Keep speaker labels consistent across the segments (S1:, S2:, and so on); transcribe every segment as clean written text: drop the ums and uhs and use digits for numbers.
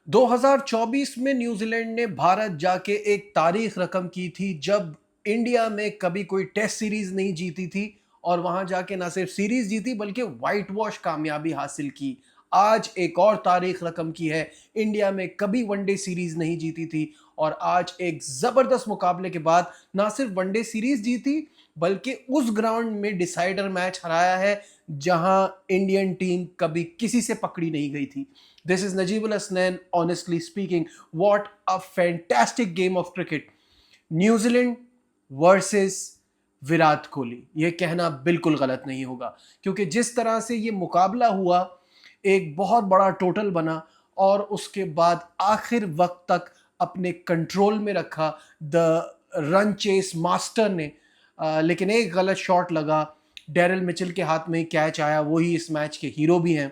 S1: 2024 में न्यूजीलैंड ने भारत जाके एक तारीख रकम की थी जब इंडिया में कभी कोई टेस्ट सीरीज नहीं जीती थी और वहां जाके ना सिर्फ सीरीज जीती बल्कि वाइट वॉश कामयाबी हासिल की। आज एक और तारीख रकम की है। इंडिया में कभी वनडे सीरीज नहीं जीती थी और आज एक जबरदस्त मुकाबले के बाद ना सिर्फ वनडे सीरीज जीती बल्कि उस ग्राउंड में डिसाइडर मैच हराया है जहां इंडियन टीम कभी किसी से पकड़ी नहीं गई थी। This is Najibul Asnan, honestly speaking. What a fantastic game of cricket. New Zealand versus Virat Kohli, ये कहना बिल्कुल गलत नहीं होगा क्योंकि जिस तरह से ये मुकाबला हुआ, एक बहुत बड़ा टोटल बना और उसके बाद आखिर वक्त तक अपने कंट्रोल में रखा द रन चेस मास्टर ने। लेकिन एक गलत शॉट लगा, डेरिल मिचेल के हाथ में कैच आया, वही इस मैच के हीरो भी हैं,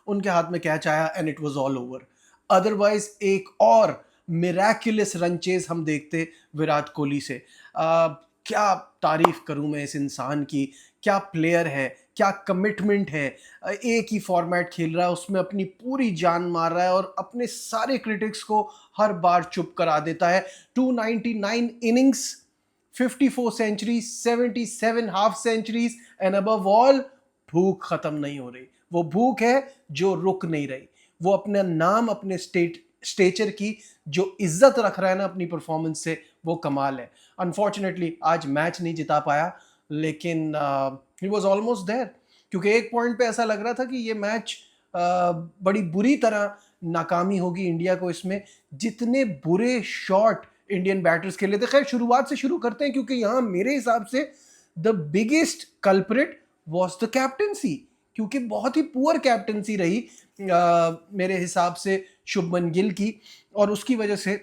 S1: उनके हाथ में कैच आया and it was all over. Otherwise एक और मिराक्युलस रन चेज हम देखते विराट कोहली से। क्या तारीफ करूं मैं इस इंसान की, क्या प्लेयर है, क्या कमिटमेंट है। एक ही फॉर्मेट खेल रहा है, उसमें अपनी पूरी जान मार रहा है और अपने सारे क्रिटिक्स को हर बार चुप करा देता है। 299 innings, 54 centuries, 77 half centuries and above all भूख खत्म नहीं हो रही। वो भूख है जो रुक नहीं रही। वो अपना नाम, अपने स्टेचर की जो इज्जत रख रहा है ना अपनी परफॉर्मेंस से, वो कमाल है। अनफॉर्चुनेटली आज मैच नहीं जिता पाया लेकिन ही वाज ऑलमोस्ट देयर, क्योंकि एक पॉइंट पे ऐसा लग रहा था कि ये मैच बड़ी बुरी तरह नाकामी होगी इंडिया को इसमें। जितने बुरे शॉट इंडियन बैटर्स खेले थे। खैर शुरुआत से शुरू करते हैं क्योंकि यहाँ मेरे हिसाब से the biggest culprit was the captaincy, क्योंकि बहुत ही पुअर कैप्टनसी रही मेरे हिसाब से शुभमन गिल की, और उसकी वजह से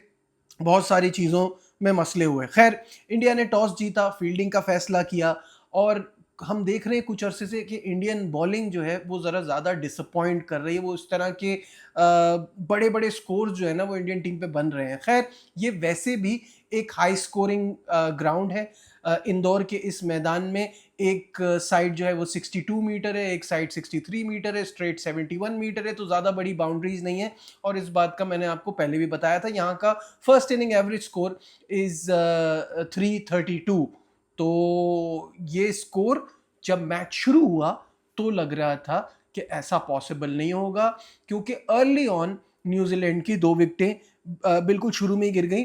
S1: बहुत सारी चीज़ों में मसले हुए। खैर इंडिया ने टॉस जीता, फील्डिंग का फैसला किया और हम देख रहे हैं कुछ अरसे से कि इंडियन बॉलिंग जो है वो ज़रा ज़्यादा डिसअपॉइंट कर रही है। वो इस तरह के बड़े बड़े स्कोर्स जो है ना वो इंडियन टीम पे बन रहे हैं। खैर ये वैसे भी एक हाई स्कोरिंग ग्राउंड है। इंदौर के इस मैदान में एक साइड जो है वो 62 मीटर है, एक साइड 63 मीटर है, स्ट्रेट 71 मीटर है, तो ज़्यादा बड़ी बाउंड्रीज नहीं है। और इस बात का मैंने आपको पहले भी बताया था, यहाँ का first inning average score is 332। तो ये स्कोर जब मैच शुरू हुआ तो लग रहा था कि ऐसा पॉसिबल नहीं होगा, क्योंकि अर्ली ऑन न्यूजीलैंड की 2 विकेटें बिल्कुल शुरू में ही गिर गई।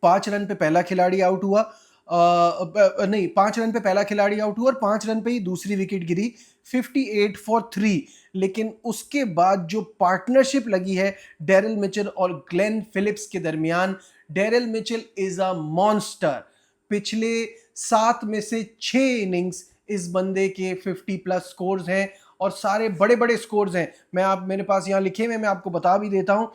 S1: 5 रन पे पहला खिलाड़ी आउट हुआ, नहीं 5 रन पे पहला खिलाड़ी आउट हुआ और 5 रन पे ही दूसरी विकेट गिरी, 58 फॉर 3। लेकिन उसके बाद जो पार्टनरशिप लगी है डेरिल मिचेल और ग्लेन फिलिप्स के दरमियान, Daryl Mitchell is a monster. पिछले 7 में से 6 इनिंग्स इस बंदे के 50 प्लस स्कोर्स हैं और सारे बड़े बड़े स्कोर्स हैं। मेरे पास यहाँ लिखे हुए, मैं आपको बता भी देता हूँ।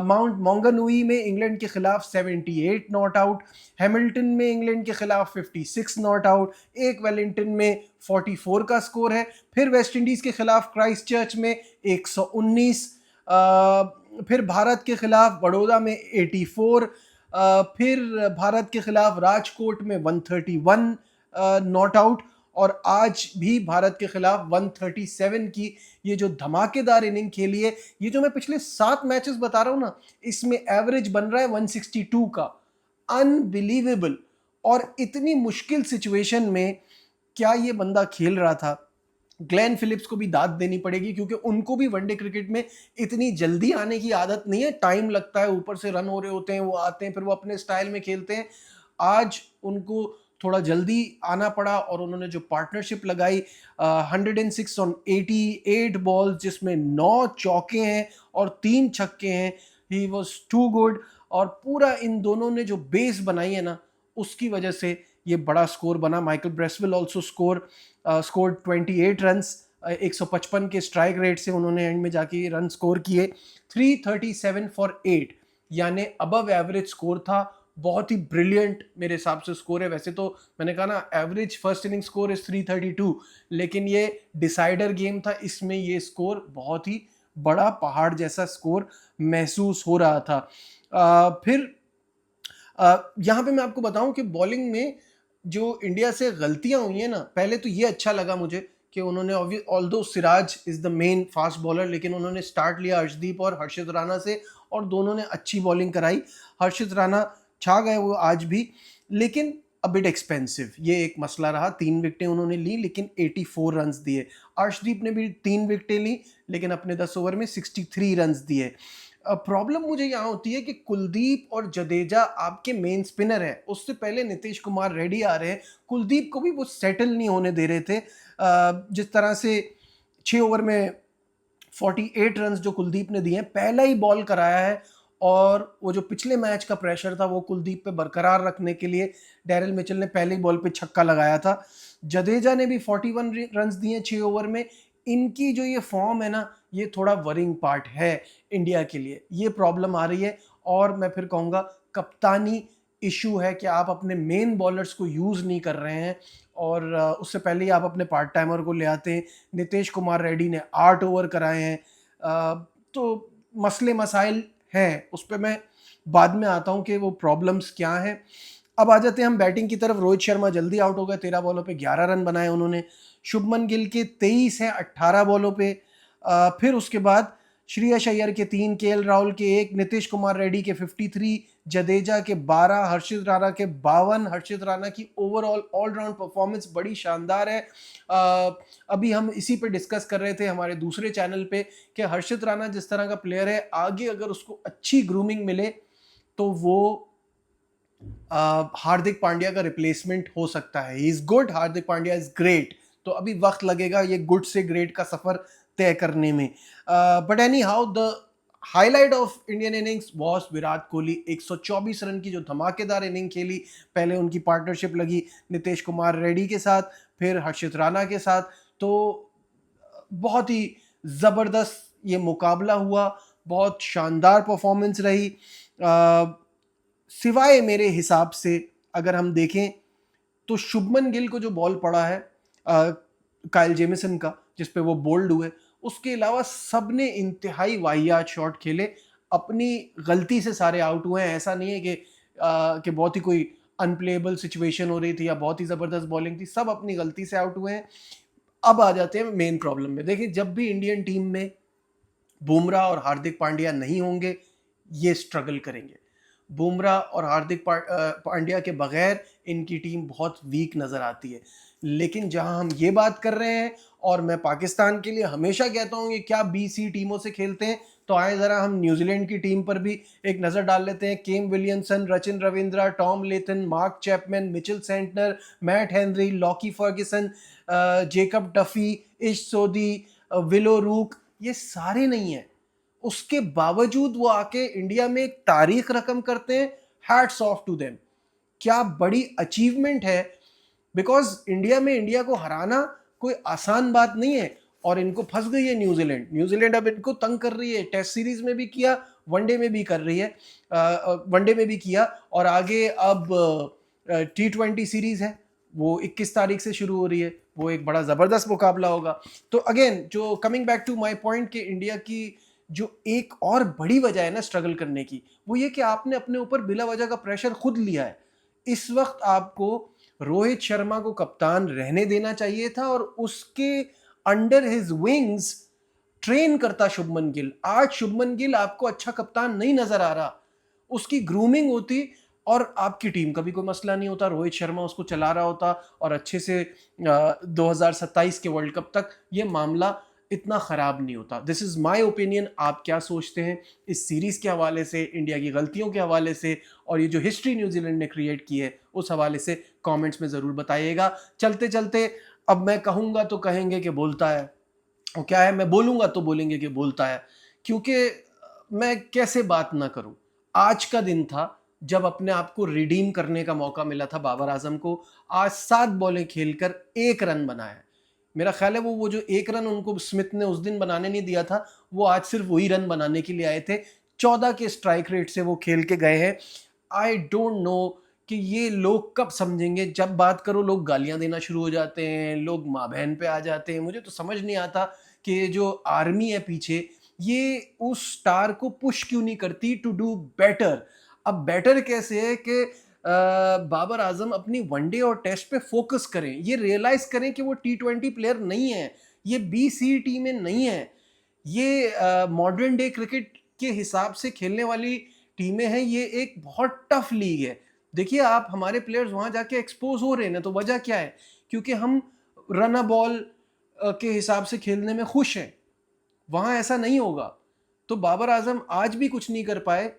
S1: माउंट मॉन्गनुई में इंग्लैंड के खिलाफ 78 नॉट आउट, हैमिल्टन में इंग्लैंड के खिलाफ 56 नॉट आउट, एक वेलिंगटन में 44 का स्कोर है, फिर वेस्ट इंडीज के खिलाफ क्राइस्ट चर्च में 119, फिर भारत के खिलाफ बड़ौदा में 84, फिर भारत के खिलाफ राजकोट में 131 नॉट आउट, और आज भी भारत के खिलाफ 137 की ये जो धमाकेदार इनिंग खेली है। ये जो मैं पिछले 7 मैचेस बता रहा हूं ना, इसमें एवरेज बन रहा है 162 का। अनबिलीवेबल। और इतनी मुश्किल सिचुएशन में क्या ये बंदा खेल रहा था। ग्लेन फिलिप्स को भी दाद देनी पड़ेगी क्योंकि उनको भी वनडे क्रिकेट में इतनी जल्दी आने की आदत नहीं है, टाइम लगता है, ऊपर से रन हो रहे होते हैं, वो आते हैं, फिर वो अपने स्टाइल में खेलते हैं। आज उनको थोड़ा जल्दी आना पड़ा और उन्होंने जो पार्टनरशिप लगाई, 106 ऑन 88 बॉल्स जिसमें 9 चौके हैं और 3 छक्के हैं, ही वॉज टू गुड। और पूरा इन दोनों ने जो बेस बनाई है ना, उसकी वजह से ये बड़ा स्कोर बना। Michael Bracewell also score 28 run, 155 के स्ट्राइक रेट से उन्होंने एंड में जाके रन स्कोर किए। 337 फॉर 8 यानी अबव एवरेज स्कोर था। बहुत ही ब्रिलियंट मेरे हिसाब से स्कोर है। वैसे तो मैंने कहा ना average first inning score is 332, लेकिन ये डिसाइडर गेम था, इसमें ये स्कोर बहुत ही बड़ा पहाड़ जैसा स्कोर महसूस हो रहा था। फिर यहाँ पे मैं आपको बताऊं कि बॉलिंग में जो इंडिया से गलतियां हुई हैं ना, पहले तो ये अच्छा लगा मुझे कि उन्होंने although Siraj is the main fast bowler, लेकिन उन्होंने स्टार्ट लिया अर्शदीप और हर्षित राणा से और दोनों ने अच्छी बॉलिंग कराई। हर्षित राणा छा गए वो आज भी, लेकिन अ बिट एक्सपेंसिव, ये एक मसला रहा। 3 विकेटें उन्होंने ली लेकिन 84 रन्स दिए। अर्शदीप ने भी 3 विकेटें ली लेकिन अपने 10 ओवर में 63 रन्स दिए। प्रॉब्लम मुझे यहाँ होती है कि कुलदीप और जडेजा आपके मेन स्पिनर है, उससे पहले नीतीश कुमार रेड्डी आ रहे हैं। कुलदीप को भी वो सेटल नहीं होने दे रहे थे। जिस तरह से 6 ओवर में 48 रन्स जो कुलदीप ने दिए हैं, पहला ही बॉल कराया है, और वो जो पिछले मैच का प्रेशर था वो कुलदीप पे बरकरार रखने के लिए डैरिल मिचेल ने पहले ही बॉल पे छक्का लगाया था। जडेजा ने भी 41 रन्स दिए 6 ओवर में। इनकी जो ये फॉर्म है ना, ये थोड़ा वरिंग पार्ट है इंडिया के लिए, ये प्रॉब्लम आ रही है। और मैं फिर कहूँगा कप्तानी इशू है कि आप अपने मेन बॉलर्स को यूज़ नहीं कर रहे हैं, और उससे पहले ही आप अपने पार्ट टाइमर को ले आते हैं। नीतीश कुमार रेड्डी ने 8 ओवर कराए हैं। तो मसले मसाइल हैं, उस पर मैं बाद में आता हूँ कि वो प्रॉब्लम्स क्या हैं। अब आ जाते हैं हम बैटिंग की तरफ। रोहित शर्मा जल्दी आउट हो गए, 13 बॉलों पे 11 रन बनाए उन्होंने। शुभमन गिल के 23 हैं 18 बॉलों पे। फिर उसके बाद श्रेयस अय्यर के 3, केएल राहुल के 1, नीतीश कुमार रेड्डी के 53, जडेजा के 12, हर्षित राणा के 52। हर्षित राणा की ओवरऑल ऑलराउंड परफॉर्मेंस बड़ी शानदार है। अभी हम इसी पे डिस्कस कर रहे थे हमारे दूसरे चैनल पे कि हर्षित राणा जिस तरह का प्लेयर है, आगे अगर उसको अच्छी ग्रूमिंग मिले तो वो हार्दिक पांड्या का रिप्लेसमेंट हो सकता है। He is good, Hardik Pandya is great. तो अभी वक्त लगेगा ये गुड से ग्रेट का सफर तय करने में। But any how, the highlight of Indian innings was Virat Kohli. 124 run की जो धमाकेदार इनिंग खेली। पहले उनकी पार्टनरशिप लगी नीतीश कुमार रेड्डी के साथ, फिर हर्षित राणा के साथ। तो बहुत ही ज़बरदस्त ये मुकाबला हुआ, बहुत शानदार परफॉर्मेंस रही। सिवाय मेरे हिसाब से अगर हम देखें तो शुभमन गिल को जो बॉल पड़ा है काइल जेमिसन का, जिस पे वो बोल्ड हुए, उसके अलावा सबने इंतहाई वाहियात शॉट खेले। अपनी गलती से सारे आउट हुए हैं। ऐसा नहीं है कि बहुत ही कोई अनप्लेएबल सिचुएशन हो रही थी या बहुत ही ज़बरदस्त बॉलिंग थी, सब अपनी गलती से आउट हुए हैं। अब आ जाते हैं मेन प्रॉब्लम में। देखिए, जब भी इंडियन टीम में बुमराह और हार्दिक पांड्या नहीं होंगे, ये स्ट्रगल करेंगे। बुमराह और हार्दिक पांड्या के बगैर इनकी टीम बहुत वीक नज़र आती है। लेकिन जहां हम ये बात कर रहे हैं, और मैं पाकिस्तान के लिए हमेशा कहता हूं कि क्या BC टीमों से खेलते हैं, तो आए ज़रा हम न्यूजीलैंड की टीम पर भी एक नज़र डाल लेते हैं। Kane Williamson, Rachin Ravindra, Tom Latham, Mark Chapman, Mitchell Santner, Matt Henry, Lockie Ferguson, Jacob Duffy, Ish Sodhi, willow रूक, ये सारे नहीं हैं। उसके बावजूद वो आके इंडिया में एक तारीख रकम करते हैं। हैट्स ऑफ टू देम, क्या बड़ी अचीवमेंट है। बिकॉज इंडिया को हराना कोई आसान बात नहीं है, और इनको फंस गई है न्यूजीलैंड अब इनको तंग कर रही है। टेस्ट सीरीज में भी किया, वनडे में भी कर रही है। वनडे में भी किया, और आगे अब T20 सीरीज है, वो 21 तारीख से शुरू हो रही है। वो एक बड़ा ज़बरदस्त मुकाबला होगा। तो अगेन, जो coming back to my point, कि इंडिया की जो एक और बड़ी वजह है ना स्ट्रगल करने की, वो ये कि आपने अपने ऊपर बिला वजह का प्रेशर खुद लिया है। इस वक्त आपको रोहित शर्मा को कप्तान रहने देना चाहिए था, और उसके अंडर हिज विंग्स ट्रेन करता शुभमन गिल। आज शुभमन गिल आपको अच्छा कप्तान नहीं नजर आ रहा। उसकी ग्रूमिंग होती और आपकी टीम का भी कोई मसला नहीं होता, रोहित शर्मा उसको चला रहा होता, और अच्छे से 2027 के वर्ल्ड कप तक ये मामला इतना ख़राब नहीं होता। This is my opinion. आप क्या सोचते हैं इस सीरीज़ के हवाले से, इंडिया की गलतियों के हवाले से, और ये जो हिस्ट्री न्यूजीलैंड ने क्रिएट की है उस हवाले से कमेंट्स में ज़रूर बताइएगा। चलते चलते अब मैं कहूँगा तो कहेंगे कि बोलता है, और क्या है, मैं बोलूँगा तो बोलेंगे कि बोलता है। क्योंकि मैं कैसे बात ना करूँ। आज का दिन था जब अपने आप को रिडीम करने का मौका मिला था बाबर आजम को। आज 7 बॉलें खेलकर 1 रन बनाया है। मेरा ख्याल है वो जो 1 रन उनको स्मिथ ने उस दिन बनाने नहीं दिया था, वो आज सिर्फ वही रन बनाने के लिए आए थे। 14 के स्ट्राइक रेट से वो खेल के गए हैं। आई डोंट नो कि ये लोग कब समझेंगे। जब बात करो लोग गालियां देना शुरू हो जाते हैं, लोग माँ बहन पे आ जाते हैं। मुझे तो समझ नहीं आता कि ये जो आर्मी है पीछे, ये उस स्टार को पुश क्यों नहीं करती टू डू बेटर। अब बेटर कैसे है कि बाबर आजम अपनी वनडे और टेस्ट पे फोकस करें, ये रियलाइज करें कि वो T20 प्लेयर नहीं है, ये BCT में नहीं है, ये मॉडर्न डे क्रिकेट के हिसाब से खेलने वाली टीमें हैं, ये एक बहुत टफ लीग है। देखिए आप हमारे प्लेयर्स वहाँ जाके एक्सपोज हो रहे हैं ना, तो वजह क्या है? क्योंकि हम रन अ बॉल के हिसाब से खेलने में खुश हैं, वहाँ ऐसा नहीं होगा। तो बाबर आजम आज भी कुछ नहीं कर पाए,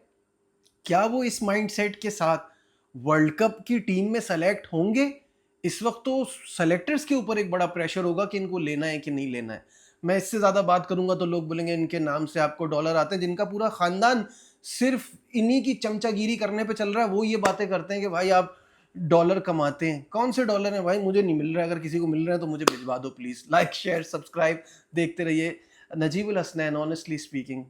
S1: क्या वो इस माइंडसेट के साथ वर्ल्ड कप की टीम में सेलेक्ट होंगे? इस वक्त तो सेलेक्टर्स के ऊपर एक बड़ा प्रेशर होगा कि इनको लेना है कि नहीं लेना है। मैं इससे ज़्यादा बात करूंगा तो लोग बोलेंगे इनके नाम से आपको डॉलर आते हैं, जिनका पूरा खानदान सिर्फ इन्हीं की चमचागिरी करने पे चल रहा है, वो ये बातें करते हैं कि भाई आप डॉलर कमाते हैं। कौन से डॉलर हैं भाई? मुझे नहीं मिल रहा है, अगर किसी को मिल रहा है तो मुझे भिजवा दो प्लीज़। लाइक शेयर सब्सक्राइब देखते रहिए नजीबुल हसनैन ऑनेस्टली स्पीकिंग।